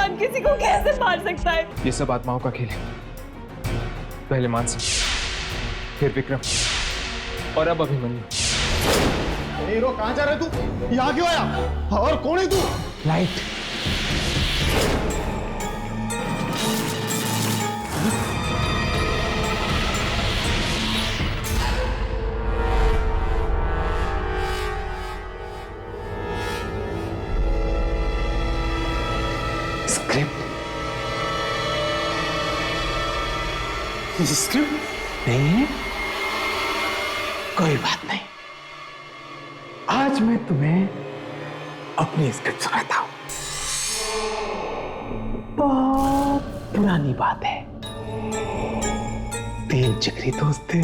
इंसान किसी को कैसे मार सकता है? ये सब आत्माओं का खेल है। पहले मानसी, फिर विक्रम और अब अभिमन्यु। हीरो कहाँ जा रहे तू? यहाँ क्यों आया? और कौन है तू? लाइट। स्क्रिप्ट नहीं है? कोई बात नहीं, आज मैं तुम्हें अपनी स्क्रिप्ट सुनाता हूं। बहुत पुरानी बात है। 3 जिगरी दोस्त थे।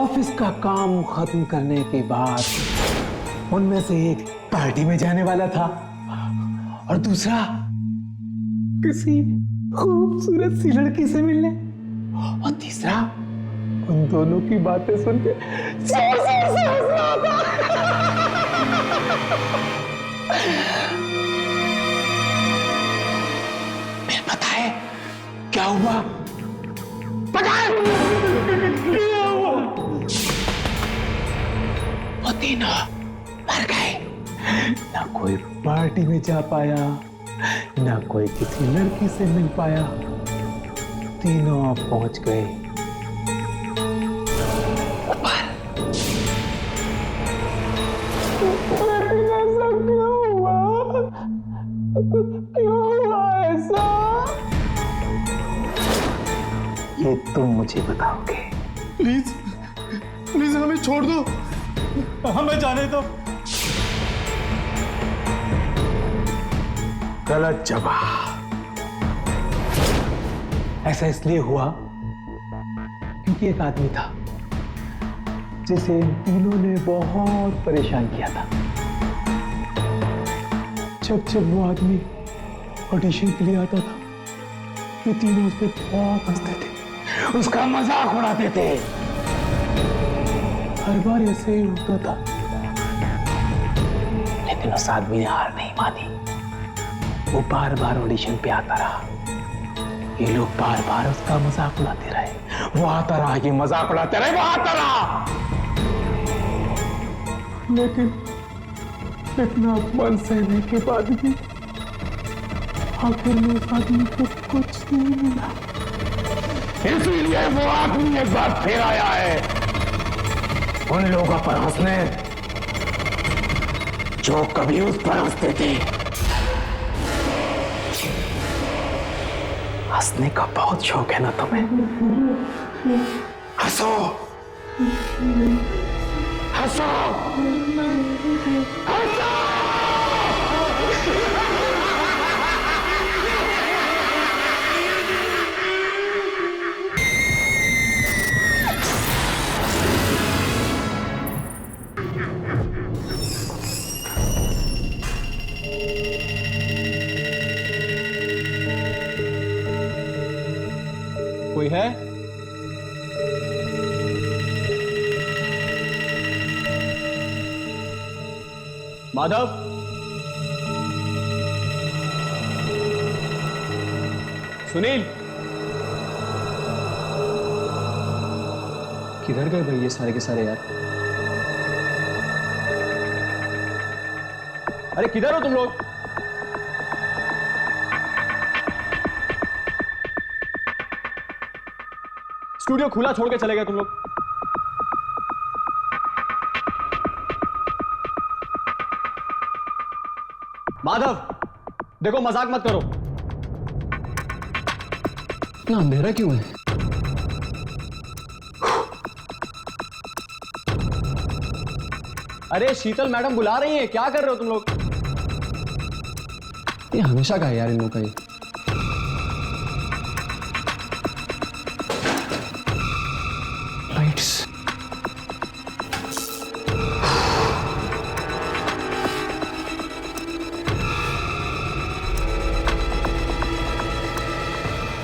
ऑफिस का काम खत्म करने के बाद उनमें से एक पार्टी में जाने वाला था और दूसरा किसी खूबसूरत सी लड़की से मिलने, और तीसरा उन दोनों की बातें सुन के जोर जोर से हंस रहा था। फिर पता है क्या हुआ? पता है क्या हुआ? वो तीनों मर गए। ना कोई पार्टी में जा पाया, ना कोई किसी लड़की से मिल पाया। तीनों पहुंच गए ऊपर। ऐसा क्यों हुआ? क्यों हुआ ऐसा? ये तुम मुझे बताओगे। प्लीज प्लीज हमें छोड़ दो, हमें जाने दो। गलत जवाब। ऐसा इसलिए हुआ क्योंकि एक आदमी था जिसे इन तीनों ने बहुत परेशान किया था। जब वो आदमी ऑडिशन के लिए आता था, ये तीनों उस पर बहुत हंसते थे, उसका मजाक उड़ाते थे। हर बार ऐसे ही होता था, लेकिन उस आदमी ने हार नहीं मानी। वो बार बार ऑडिशन पे आता रहा। ये लोग बार बार उसका मजाक उड़ाते रहे। वो आता रहा, ये मजाक उड़ाते रहे, वो आता रहा। लेकिन इतना अपमान सहने के बाद भी आखिर में उस आदमी को कुछ नहीं मिला। इसीलिए वो आदमी एक बार फिर आया है उन लोगों पर हंसने जो कभी उस पर हंसते थे। हंसने का बहुत शौक है ना तुम्हें? हंसो, हंसो, हंसो। कोई है? माधव, सुनील, किधर गए भाई ये सारे के सारे यार? अरे किधर हो तुम लोग? स्टूडियो खुला छोड़ के चले गए तुम लोग। माधव, देखो मजाक मत करो। इतना अंधेरा क्यों है? अरे शीतल मैडम बुला रही हैं, क्या कर रहे हो तुम लोग? ये हमेशा का है यार इन लोगों का ये। लाइट्स।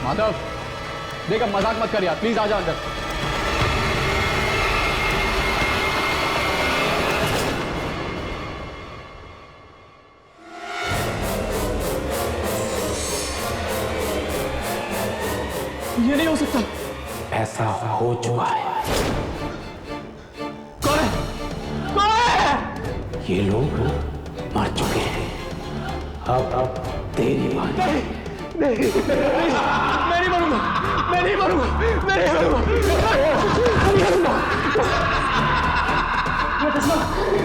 माधव, देख अब मजाक मत कर यार, प्लीज आ जा अंदर। ये नहीं हो सकता। ऐसा हो चुका है। कौन है? कौन है? ये लोग मर चुके हैं। अब तेरी बारी। मैं नहीं मरूंगा, मैं नहीं मरूंगा, मैं नहीं मरूंगा, मैं नहीं मरूंगा। मेरा चश्मा,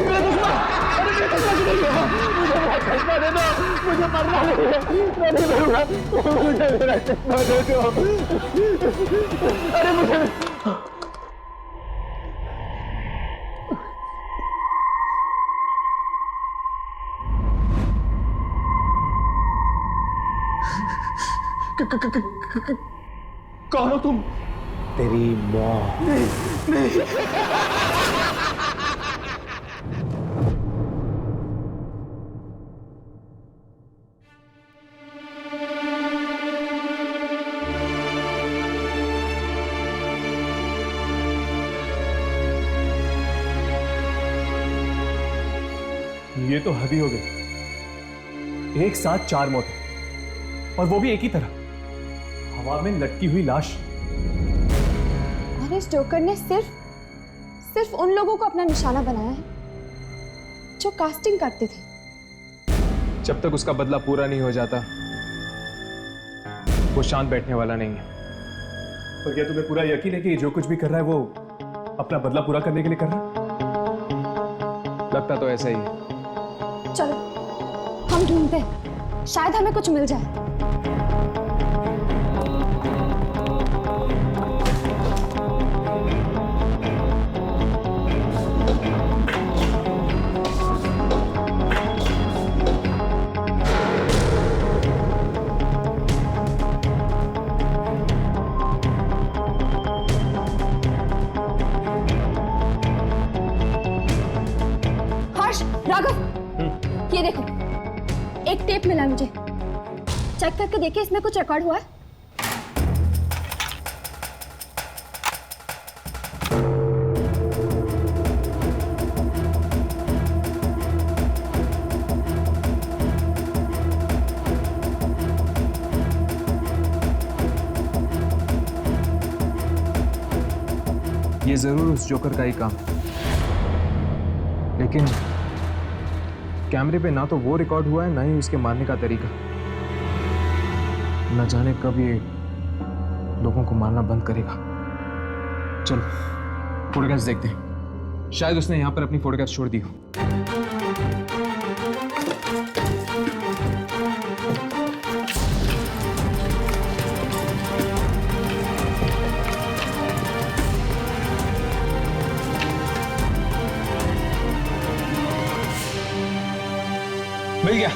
मेरा चश्मा, अरे मेरा चश्मा किधर गया? मुझे मेरा चश्मा दे दो, मुझे मरना नहीं है, मैं नहीं मरूंगा, मुझे मेरा चश्मा दे दो। अरे मुझे कौन हो तुम? तेरी मौत। नहीं, नहीं। ये तो हद ही हो गई। एक साथ 4 मौतें, और वो भी एक ही तरह, हवा में लटकी हुई लाश। और इस जोकर ने सिर्फ उन लोगों को अपना निशाना बनाया है जो कास्टिंग करते थे। जब तक उसका बदला पूरा नहीं हो जाता वो शांत बैठने वाला नहीं है। पर क्या तुम्हें पूरा यकीन है कि जो कुछ भी कर रहा है वो अपना बदला पूरा करने के लिए कर रहा है? लगता तो ऐसा ही है। चलो हम ढूंढते हैं, शायद हमें कुछ मिल जाए। राघव, ये देखो, एक टेप मिला मुझे। चेक करके देखिए इसमें कुछ रिकॉर्ड हुआ है। ये जरूर उस जोकर का ही काम है, लेकिन कैमरे पे ना तो वो रिकॉर्ड हुआ है ना ही उसके मारने का तरीका। न जाने कब ये लोगों को मारना बंद करेगा। चलो फोटोग्राफ्स देखते हैं, शायद उसने यहां पर अपनी फोटोग्राफ्स छोड़ दी हो। मिल गया।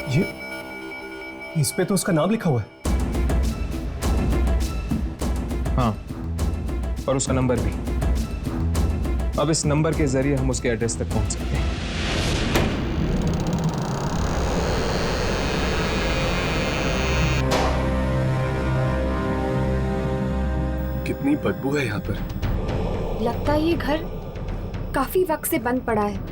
ये इस पे तो उसका नाम लिखा हुआ है। हाँ, और उसका नंबर भी। अब इस नंबर के जरिए हम उसके एड्रेस तक पहुंच सकते हैं। कितनी बदबू है यहाँ पर। लगता है ये घर काफी वक्त से बंद पड़ा है।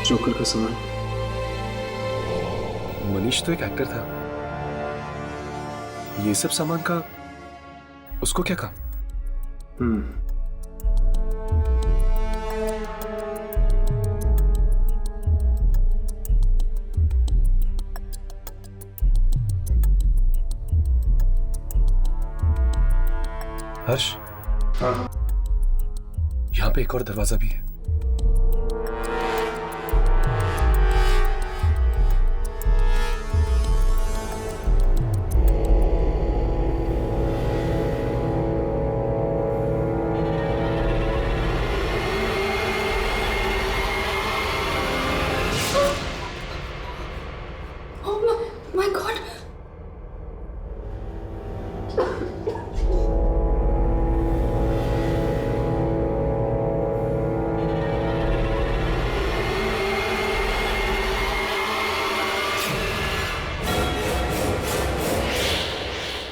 जोकर का सामान। मनीष तो एक एक्टर था, ये सब सामान का उसको क्या काम? हर्ष, हाँ, यहाँ पे एक और दरवाजा भी है। माय गॉड,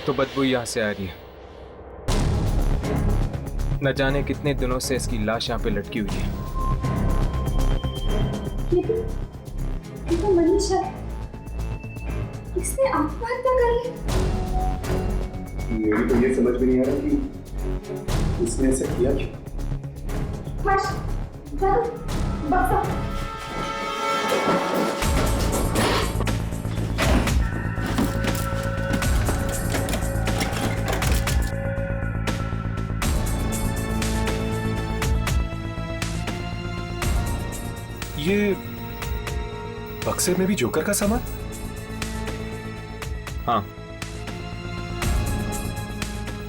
तो बदबू यहां से आ रही है। न जाने कितने दिनों से इसकी लाश यहाँ पे लटकी हुई है। ये तो मनीष है। इसने आत्महत्या कर ली। मेरी तो ये समझ में नहीं आ रहा कि इसने ऐसा किया क्यों। हर्ष, चल, बक्सा। ये बक्से में भी जोकर का सामान? हाँ,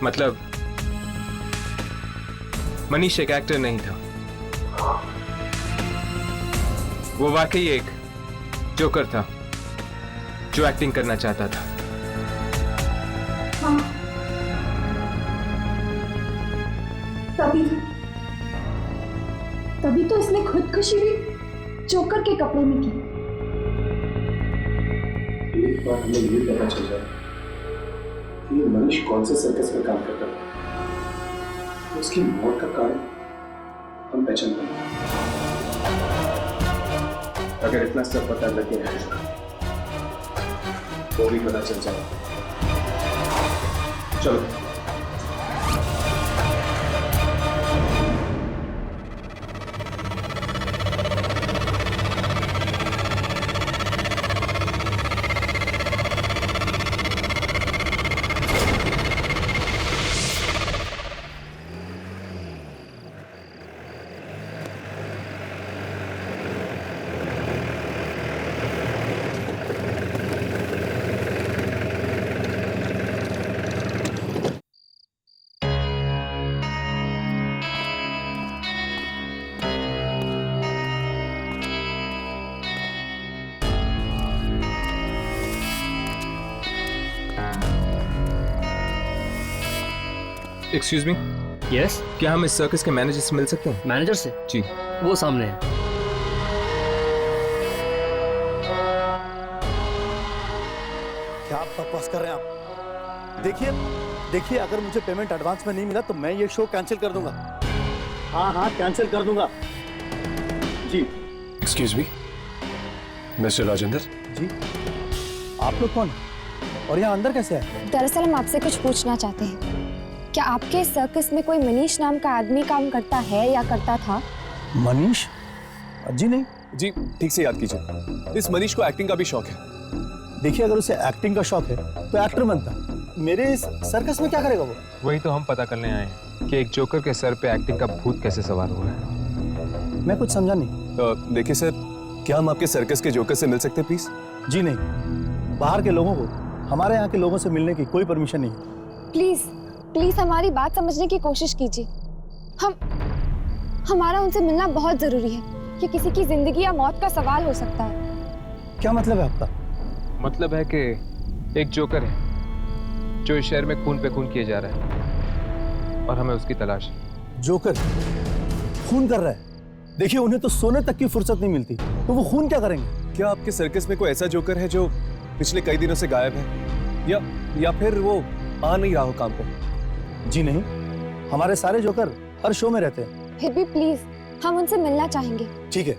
मतलब मनीष एक एक्टर नहीं था, वो वाकई एक जोकर था जो एक्टिंग करना चाहता था। हाँ, तभी तो इसने खुदकुशी भी जोकर के कपड़े में की। एक बार हमें ये पता चल जाए कि ये मनीष कौन से सर्कस में काम करता था, तो उसकी मौत का कारण हम पहचान पाएंगे। अगर इतना सब पता लग गया है तो भी पता चल जाए। चलो। एक्सक्यूज मी, यस, क्या हम इस सर्कस के मैनेजर से मिल सकते हैं? मैनेजर से? जी। वो सामने है। क्या आप बकवास कर रहे हैं आप? देखिए अगर मुझे पेमेंट एडवांस में नहीं मिला तो मैं ये शो कैंसिल कर दूंगा। हाँ कैंसिल कर दूंगा जी। Excuse me, mister Rajendra. जी, आप लोग कौन और यहाँ अंदर कैसे है? दरअसल हम आपसे कुछ पूछना चाहते हैं। क्या आपके सर्कस में कोई मनीष नाम का आदमी काम करता है या करता था? मनीष? जी नहीं। जी, ठीक से याद कीजिए, इस मनीष को एक्टिंग का भी शौक है। देखिए अगर उसे एक्टिंग का शौक है तो एक्टर बनता, मेरे इस सर्कस में क्या करेगा वो? वही तो हम पता करने आए हैं कि एक जोकर के सर पे एक्टिंग का भूत कैसे सवार हुआ है। मैं कुछ समझा नहीं। देखिए सर, क्या हम आपके सर्कस के जोकर से मिल सकते हैं प्लीज? जी नहीं, बाहर के लोगों को हमारे यहाँ के लोगों से मिलने की कोई परमिशन नहीं है। प्लीज हमारी बात समझने की कोशिश कीजिए। हमारा उनसे मिलना बहुत जरूरी है। ये किसी की जिंदगी या मौत का सवाल हो सकता है। क्या मतलब है आपका? मतलब है कि एक जोकर है जो इस शहर में खून पे खून किए जा रहा है और हमें उसकी तलाश है। जोकर खून कर रहा है? देखिए उन्हें तो सोने तक की फुर्सत नहीं मिलती, तो वो खून क्या करेंगे? क्या आपके सर्कस में कोई ऐसा जोकर है जो पिछले कई दिनों से गायब है या फिर वो आ नहीं रहा हो काम पे? जी नहीं, हमारे सारे जोकर हर शो में रहते हैं। फिर भी प्लीज हम उनसे मिलना चाहेंगे। ठीक है,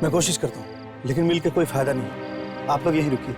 मैं कोशिश करता हूँ, लेकिन मिल के कोई फायदा नहीं। आप लोग यहीं रुकिए।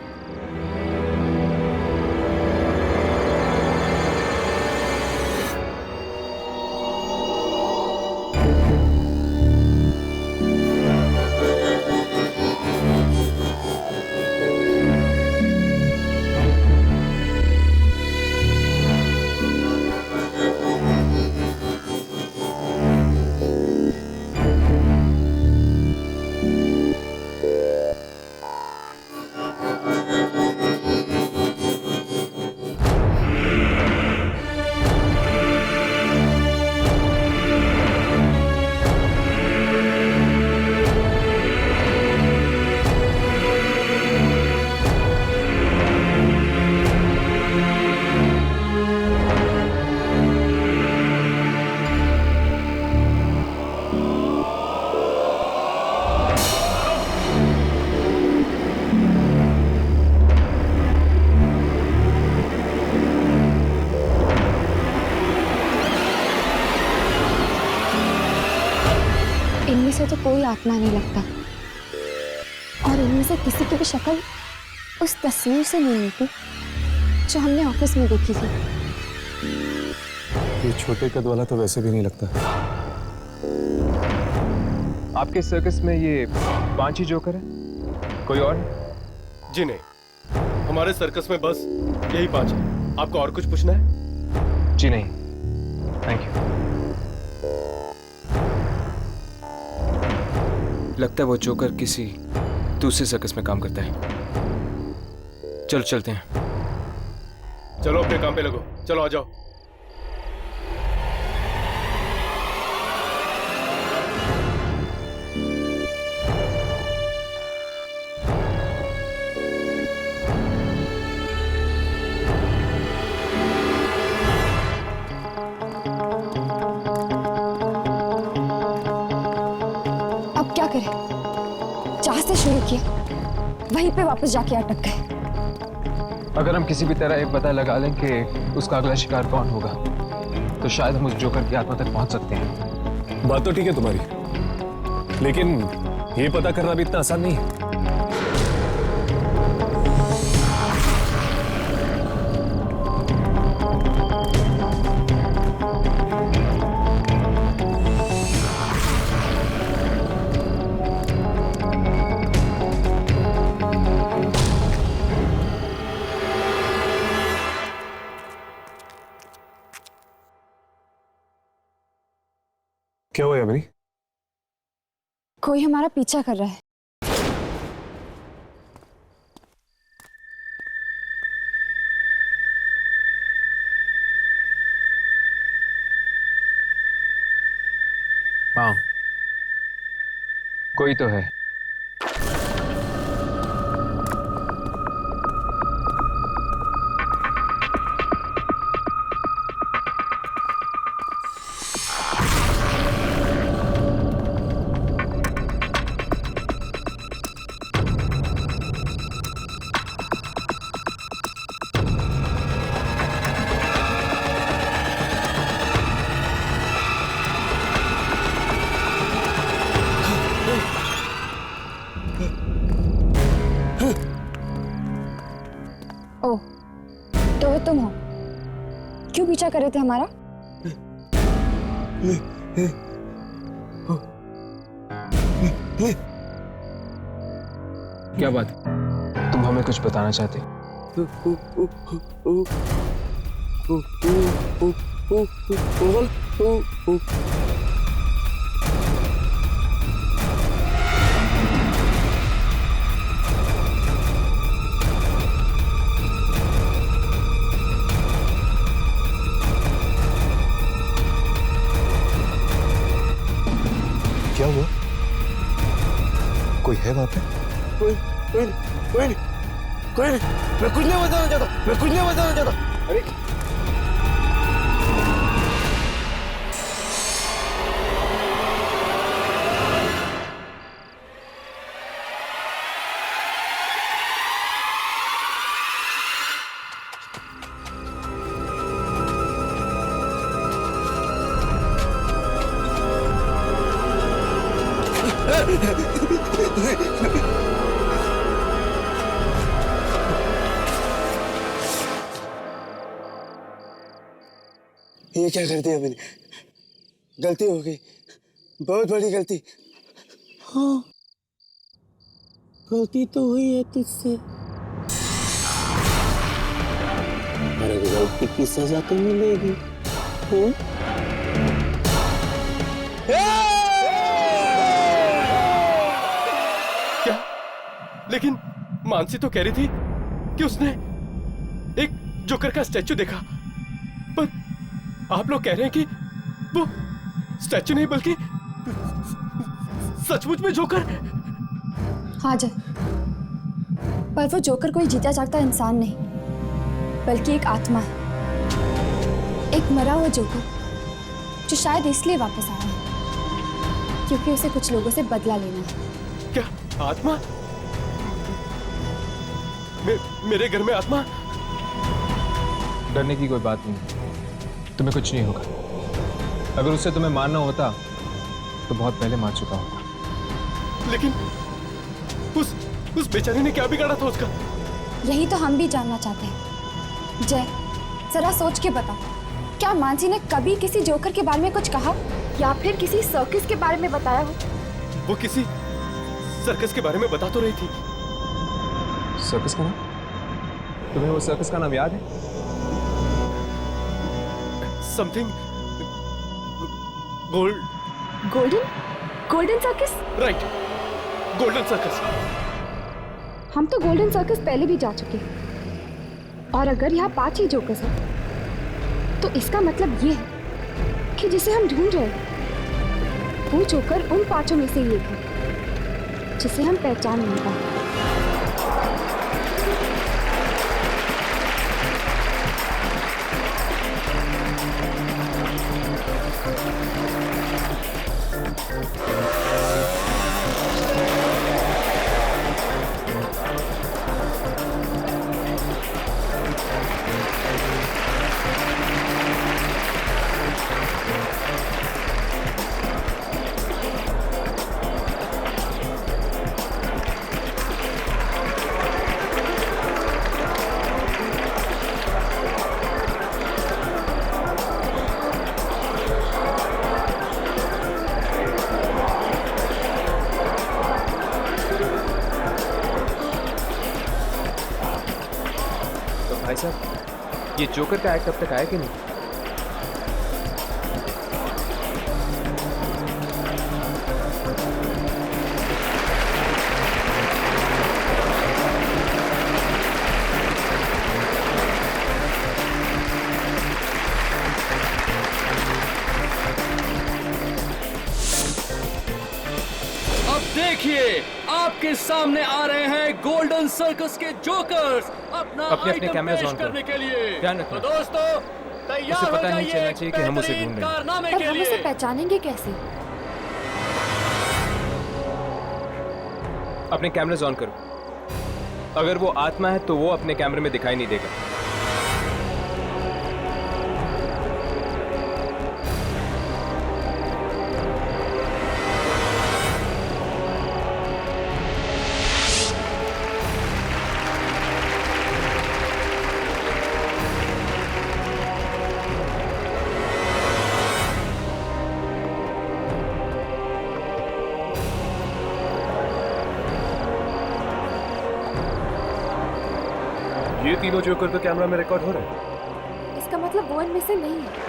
इनमें से तो कोई आत्मा नहीं लगता, और इनमें से किसी की भी शक्ल उस तस्वीर से नहीं मिलती जो हमने ऑफिस में देखी थी। ये छोटे कद वाला तो वैसे भी नहीं लगता। आपके सर्कस में ये 5 ही जोकर है, कोई और? जी नहीं, हमारे सर्कस में बस यही 5 है। आपको और कुछ पूछना है? जी नहीं, थैंक यू। लगता है वो जोकर किसी दूसरे सर्कस में काम करता है। चलो चलते हैं। चलो अपने काम पे लगो, चलो आ जाओ। अब क्या करें? जहां से शुरू किया वहीं पे वापस जाके अटक गए। अगर हम किसी भी तरह ये पता लगा लें कि उसका अगला शिकार कौन होगा, तो शायद हम उस जोकर की आत्मा तक पहुंच सकते हैं। बात तो ठीक है तुम्हारी, लेकिन ये पता करना भी इतना आसान नहीं है। क्या हुआ यामिनी? कोई हमारा पीछा कर रहा है। हाँ, कोई तो है। ओह, तो वो तुम हो? क्यों पीछा कर रहे थे हमारा? क्या बात? तुम हमें कुछ बताना चाहते? क्या हुआ? कोई है वहां पे? कोई नहीं, मैं कुछ नहीं बताना चाहता। अरे ये क्या कर दिया मैंने? गलती हो गई, बहुत बड़ी गलती। हाँ, गलती तो हुई है तुझसे, पर गलती की सजा तो मिलेगी। क्या? लेकिन मानसी तो कह रही थी कि उसने एक जोकर का स्टैचू देखा, पर आप लोग कह रहे हैं कि वो स्टैचू नहीं बल्कि सचमुच में जोकर। हाँ जय, पर वो जोकर कोई जीता जागता इंसान नहीं, बल्कि एक आत्मा है, एक मरा हुआ जोकर जो शायद इसलिए वापस आया है क्योंकि उसे कुछ लोगों से बदला लेना है। क्या आत्मा? मेरे घर में आत्मा? डरने की कोई बात नहीं, तुम्हें कुछ नहीं होगा। अगर उससे तुम्हें मारना होता तो बहुत पहले मार चुका होता। लेकिन उस बेचारी ने क्या बिगाड़ा था उसका? यही तो हम भी जानना चाहते हैं। जय, जरा सोच के बता, क्या मानसी ने कभी किसी जोकर के बारे में कुछ कहा या फिर किसी सर्कस के बारे में बताया हो? वो किसी सर्कस के बारे में बता तो रही थी। सर्कस का नाम? तुम्हें वो सर्कस का नाम याद है? Something golden circus? Right, golden circus. हम तो गोल्डन सर्कस पहले भी जा चुके हैं, और अगर यहाँ 5 ही जोकर्स हैं तो इसका मतलब ये है कि जिसे हम ढूंढ रहे हैं वो जोकर उन 5 में से ही एक है जिसे हम पहचान नहीं पाए। भाई साहब, ये जोकर का एक्ट अब तक आया कि नहीं? देखिए, आपके सामने आ रहे हैं गोल्डन सर्कस के जोकर्स अपने अपने कैमरे ऑन करने के लिए। ध्यान रखना। तो दोस्तों, तैयार उसे हो पता नहीं जाइए चलना चाहिए कि हम उसे ढूंढ रहे हैं। कारनामे पर के हम लिए। उसे पहचानेंगे कैसे? अपने कैमरे ऑन करो। अगर वो आत्मा है तो वो अपने कैमरे में दिखाई नहीं देगा। ये तीनों जोकर तो कैमरा में रिकॉर्ड हो रहे हैं। इसका मतलब वो इनमें से नहीं है।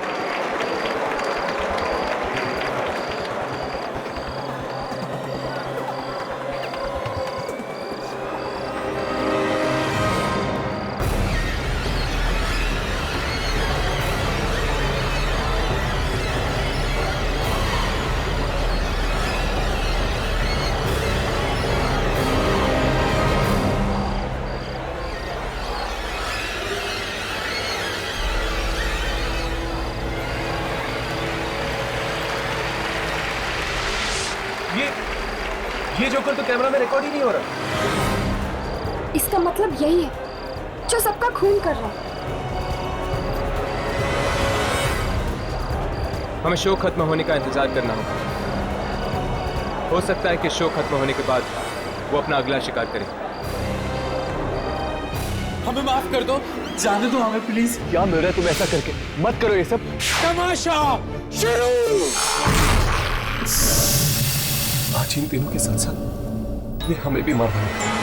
ये जोकर तो कैमरा में रिकॉर्ड ही नहीं हो रहा। इसका मतलब यही है जो सबका खून कर रहा है। हमें शो खत्म होने का इंतजार करना होगा। हो सकता है कि शो खत्म होने के बाद वो अपना अगला शिकार करे। हमें माफ कर दो, जाने दो हमें प्लीज। क्या मिल रहा है तुम्हें ऐसा करके? मत करो ये सब। तमाशा शुरू। आज इन तीनों के साथ साथ ये हमें भी मार देगा।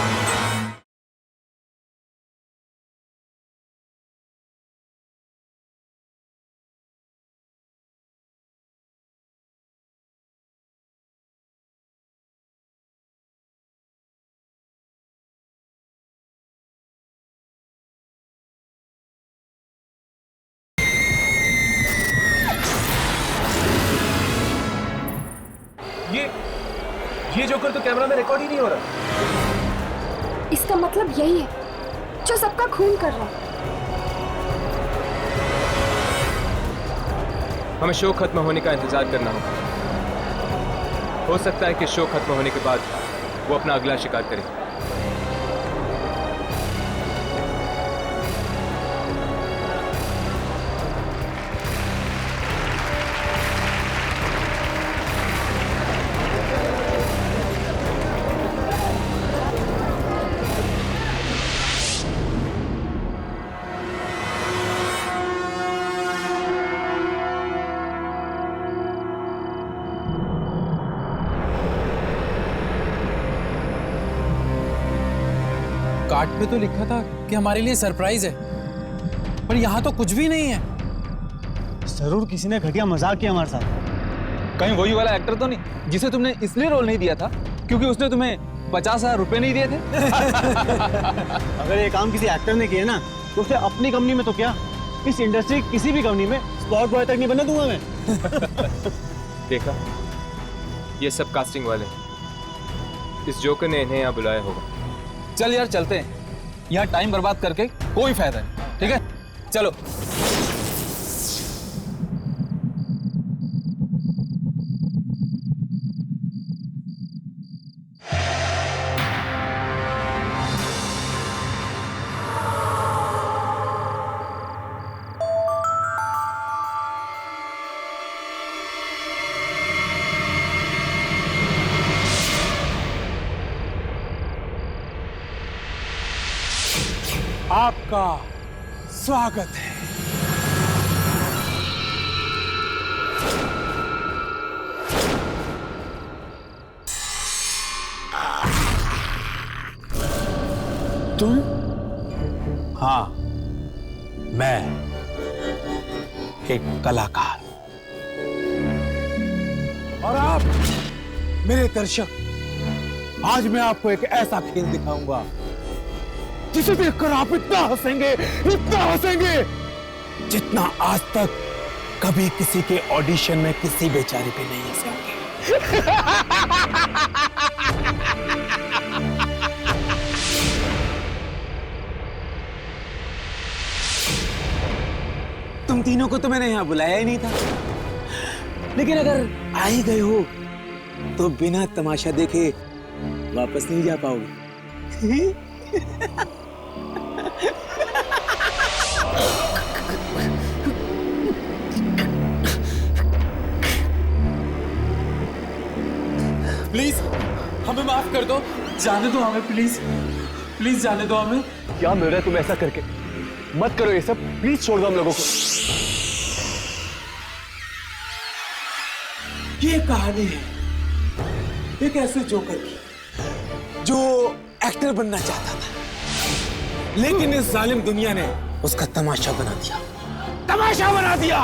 ये जोकर तो कैमरा में रिकॉर्ड ही नहीं हो रहा। इसका मतलब यही है जो सबका खून कर रहा है। हमें शो खत्म होने का इंतजार करना होगा। हो सकता है कि शो खत्म होने के बाद वो अपना अगला शिकार करे। कार्ड पे तो लिखा था कि हमारे लिए सरप्राइज है, पर यहाँ तो कुछ भी नहीं है। जरूर किसी ने घटिया मजाक किया हमारे साथ। कहीं वही वाला एक्टर तो नहीं जिसे तुमने इसलिए रोल नहीं दिया था क्योंकि उसने तुम्हें 50,000 रुपए नहीं दिए थे? अगर ये काम किसी एक्टर ने किया ना तो उसे अपनी कंपनी में तो क्या, इस इंडस्ट्री की किसी भी कंपनी में स्पॉट बॉय तक नहीं बनने दूंगा मैं। देखा, ये सब कास्टिंग वाले। इस जोकर ने इन्हें यहाँ बुलाया होगा। चल यार चलते हैं, यहाँ टाइम बर्बाद करके कोई फायदा नहीं, ठीक है? चलो। आपका स्वागत है। तुम? हाँ, मैं एक कलाकार। और आप मेरे दर्शक, आज मैं आपको एक ऐसा खेल दिखाऊंगा जिसे देखकर आप इतना हंसेंगे जितना आज तक कभी किसी के ऑडिशन में किसी बेचारे पे नहीं हंसे होंगे। तुम तीनों को तो मैंने यहां बुलाया ही नहीं था, लेकिन अगर आ ही गए हो तो बिना तमाशा देखे वापस नहीं जा पाओगे। प्लीज हमें माफ कर दो, जाने दो हमें प्लीज, प्लीज जाने दो हमें। क्या मिल रहा है तुम्हें ऐसा करके? मत करो ये सब, प्लीज छोड़ दो हम लोगों को। ये कहानी है एक ऐसे जोकर की जो एक्टर बनना चाहता था, लेकिन इस जालिम दुनिया ने उसका तमाशा बना दिया, तमाशा बना दिया।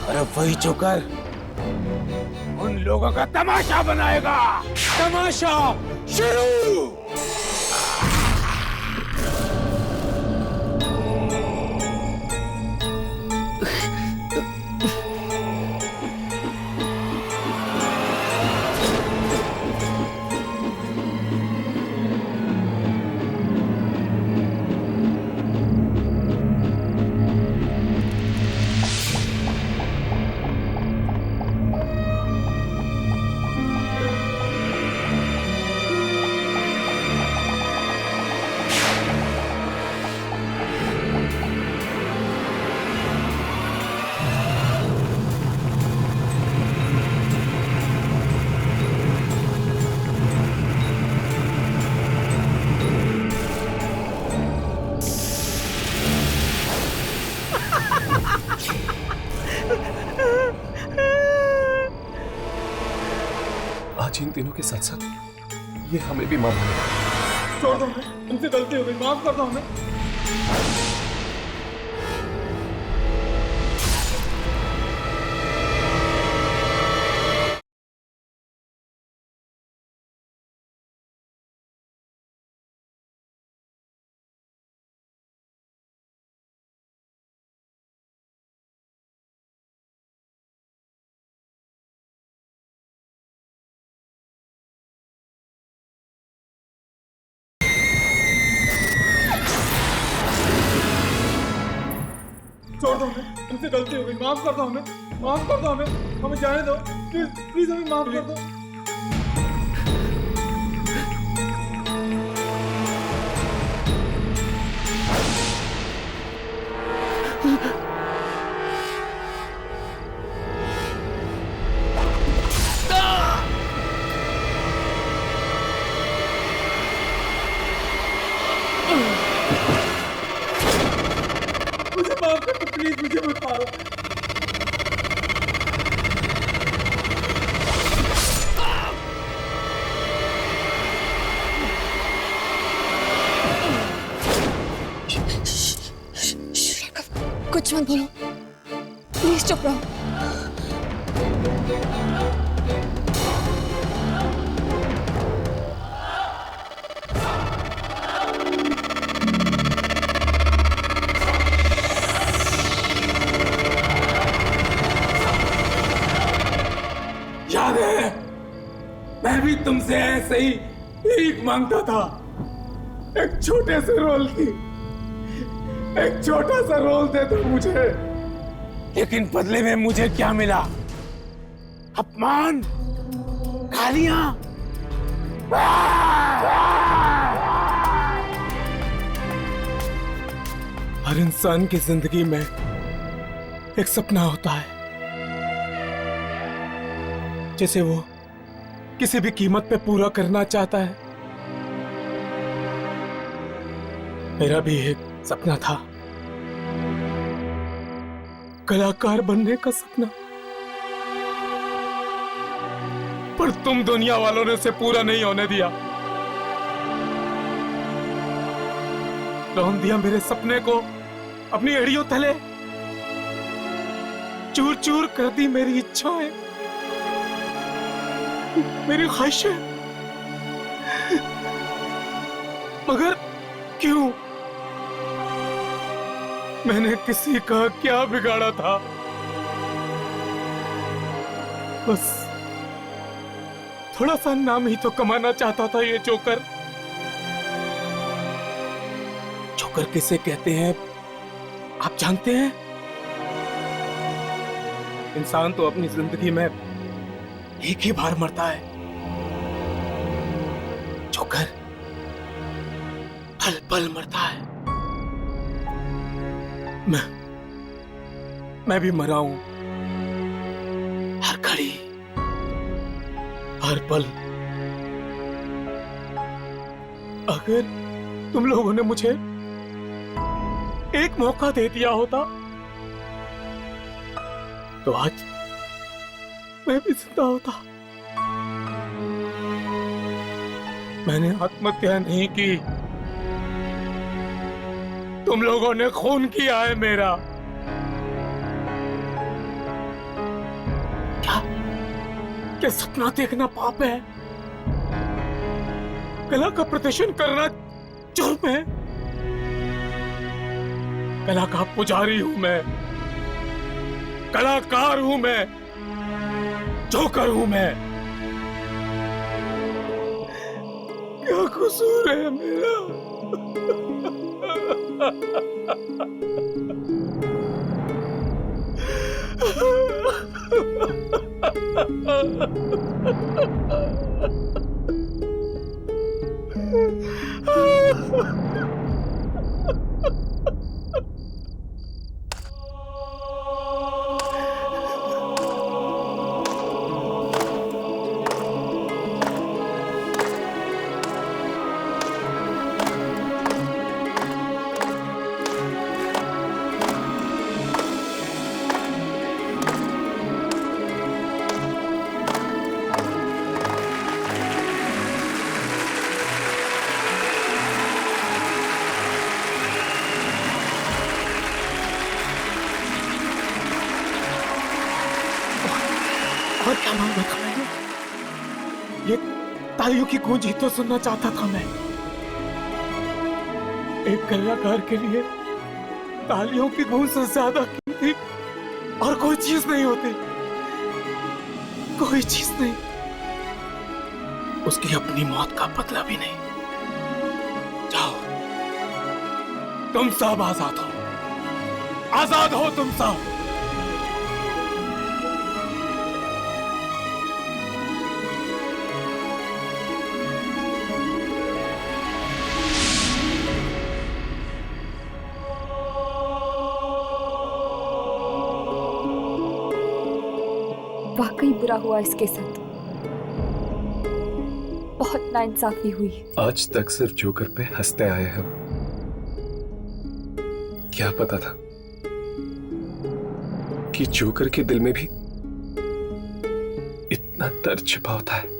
और अब वही जोकर उन लोगों का तमाशा बनाएगा। तमाशा शुरू। तीनों के साथ साथ ये हमें भी मारना है। छोड़ दो, हमसे गलती हो गई, माफ कर दो हमें। छोड़ दो हमें, हमसे गलती हो गई, माफ कर दो हमें, माफ कर दो हमें जाने दो, प्लीज प्लीज हमें माफ कर दो। मुझे माफ कर दो, प्लीज मुझे मत मारो। कुछ मत बोलो, प्लीज चुप रहो। याद है, मैं भी तुमसे ऐसे ही भीख मांगता था, एक छोटे से रोल की। एक छोटा सा रोल दे दो मुझे, लेकिन बदले में मुझे क्या मिला? अपमान, गालियां। हर इंसान की जिंदगी में एक सपना होता है जिसे वो किसी भी कीमत पे पूरा करना चाहता है। मेरा भी एक सपना था, कलाकार बनने का सपना, पर तुम दुनिया वालों ने उसे पूरा नहीं होने दिया। रौंद दिया मेरे सपने को अपनी एड़ियों तले, चूर चूर कर दी मेरी इच्छाएं, मेरी ख्वाहिशें। मगर क्यों? मैंने किसी का क्या बिगाड़ा था? बस थोड़ा सा नाम ही तो कमाना चाहता था ये जोकर। जोकर किसे कहते हैं आप जानते हैं? इंसान तो अपनी जिंदगी में एक ही बार मरता है। जोकर पल पल मरता है। मैं भी मरा हूं, हर घड़ी, हर पल। अगर तुम लोगों ने मुझे एक मौका दे दिया होता तो आज मैं भी जिंदा होता। मैंने आत्महत्या नहीं की, तुम लोगों ने खून किया है मेरा। क्या सपना देखना पाप है? कला का प्रदर्शन करना जुर्म है? कला का पुजारी हूं मैं, कलाकार हूं मैं, जोकर हूं मैं। क्या कसूर है मेरा? और क्या मांगा था मैंने? ये तालियों की गूंज ही तो सुनना चाहता था मैं। एक कलाकार के लिए तालियों की गूंज से ज्यादा कीमती और कोई चीज नहीं होती, कोई चीज नहीं। उसकी अपनी मौत का बदला भी नहीं। जाओ, तुम सब आजाद हो, आजाद हो तुम सब। वाकई बुरा हुआ इसके साथ, बहुत नाइंसाफी हुई। आज तक सिर्फ जोकर पे हंसते आए हम, क्या पता था कि जोकर के दिल में भी इतना दर्द छिपा होता है।